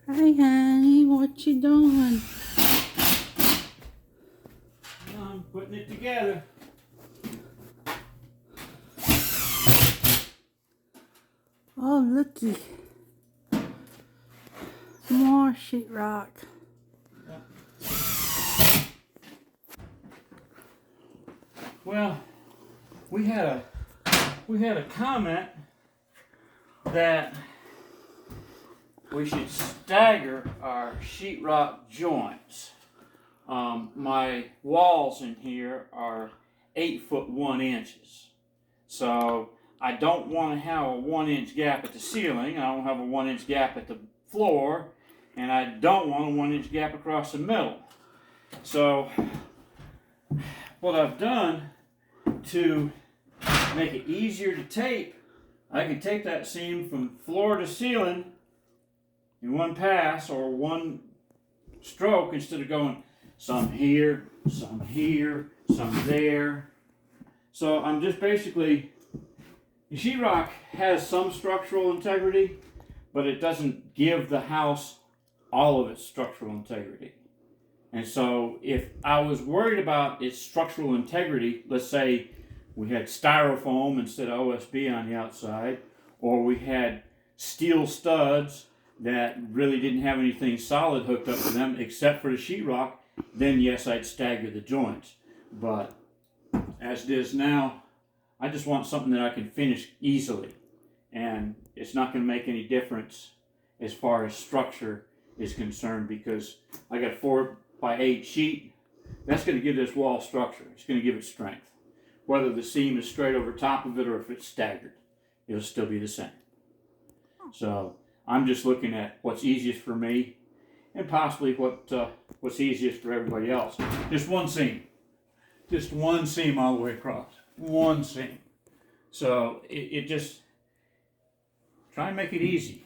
Hey, honey, what you doing? I'm putting it together. Oh, looky. More sheetrock. Well, we had a comment that we should stagger our sheetrock joints. My walls in here are 8 foot 1 inches, so I don't want to have a 1 inch gap at the ceiling. I don't have a 1 inch gap at the floor, and I don't want a 1 inch gap across the middle. So what I've done to make it easier to tape, I can tape that seam from floor to ceiling in one pass or one stroke instead of going some here, some there. So I'm just basically, the sheetrock has some structural integrity, but it doesn't give the house all of its structural integrity. And so if I was worried about its structural integrity, let's say we had styrofoam instead of OSB on the outside, or we had steel studs that really didn't have anything solid hooked up to them except for the sheetrock, then yes, I'd stagger the joints. But as it is now, I just want something that I can finish easily, and it's not going to make any difference as far as structure is concerned, because I got 4x8 sheet. That's going to give this wall structure. It's going to give it strength. Whether the seam is straight over top of it or if it's staggered, it'll still be the same. So I'm just looking at what's easiest for me, and possibly what's easiest for everybody else. Just one seam all the way across. One seam. So it just, try and make it easy.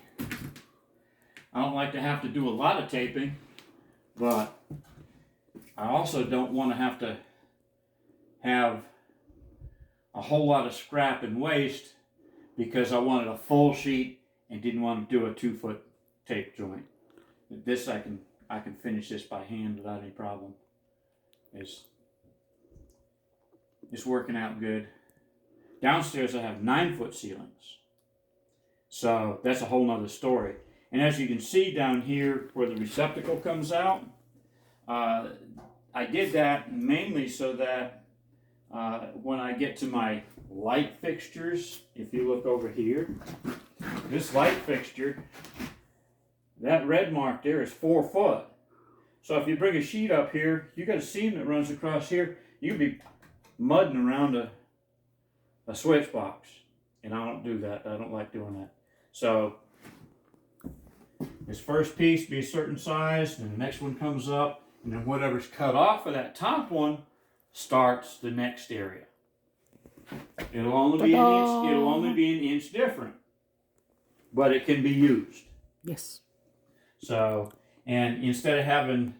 I don't like to have to do a lot of taping, but I also don't want to have a whole lot of scrap and waste because I wanted a full sheet and didn't want to do a 2 foot tape joint. This I can finish this by hand without any problem. It's working out good. Downstairs I have 9 foot ceilings, so that's a whole nother story. And as you can see down here where the receptacle comes out, I did that mainly so that when I get to my light fixtures, if you look over here, this light fixture, that red mark there is 4 foot. So if you bring a sheet up here, you got a seam that runs across here, you could be mudding around a switch box. And I don't do that. I don't like doing that. So this first piece be a certain size, and the next one comes up, and then whatever's cut off of that top one starts the next area. It'll only be an inch different, but it can be used. Yes. So, and instead of having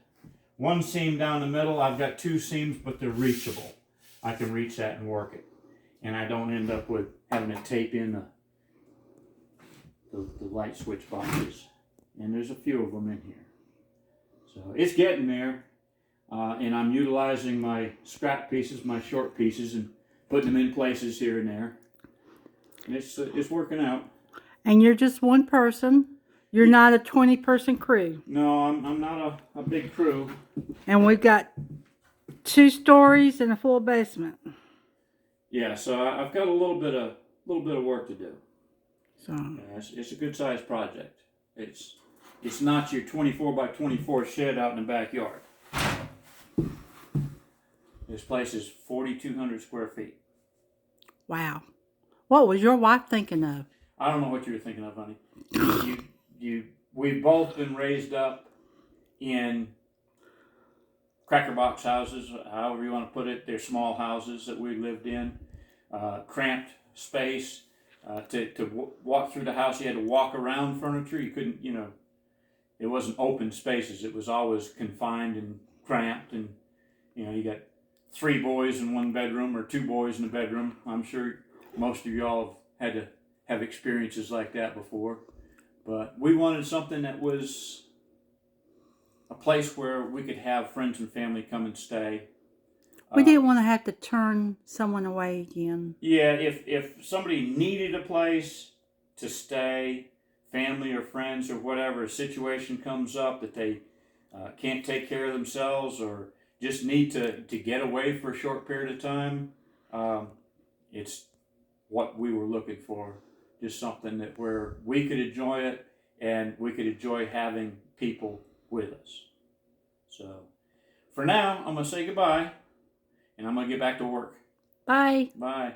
one seam down the middle, I've got 2 seams, but they're reachable. I can reach that and work it, and I don't end up with having to tape in the light switch boxes. And there's a few of them in here. So it's getting there, and I'm utilizing my scrap pieces, my short pieces, and putting them in places here and there. And it's working out. And you're just one person. You're not a 20-person crew. No, I'm not a big crew. And we've got 2 stories and a full basement. Yeah, so I've got a little bit of work to do. So it's a good sized project. It's not your 24 by 24 shed out in the backyard. This place is 4,200 square feet. wow. What was your wife thinking of? I don't know what you were thinking of, honey. We've both been raised up in cracker box houses, however you want to put it. They're small houses that we lived in, cramped space. To walk through the house, you had to walk around furniture. You couldn't, it wasn't open spaces. It was always confined and cramped, and you got 3 boys in one bedroom or 2 boys in a bedroom. I'm sure most of y'all have had to have experiences like that before. But we wanted something that was a place where we could have friends and family come and stay. We didn't want to have to turn someone away again. Yeah, if somebody needed a place to stay, family or friends or whatever, a situation comes up that they can't take care of themselves or just need to get away for a short period of time, it's what we were looking for. Just something that where we could enjoy it and we could enjoy having people with us. So for now, I'm going to say goodbye and I'm going to get back to work. Bye. Bye.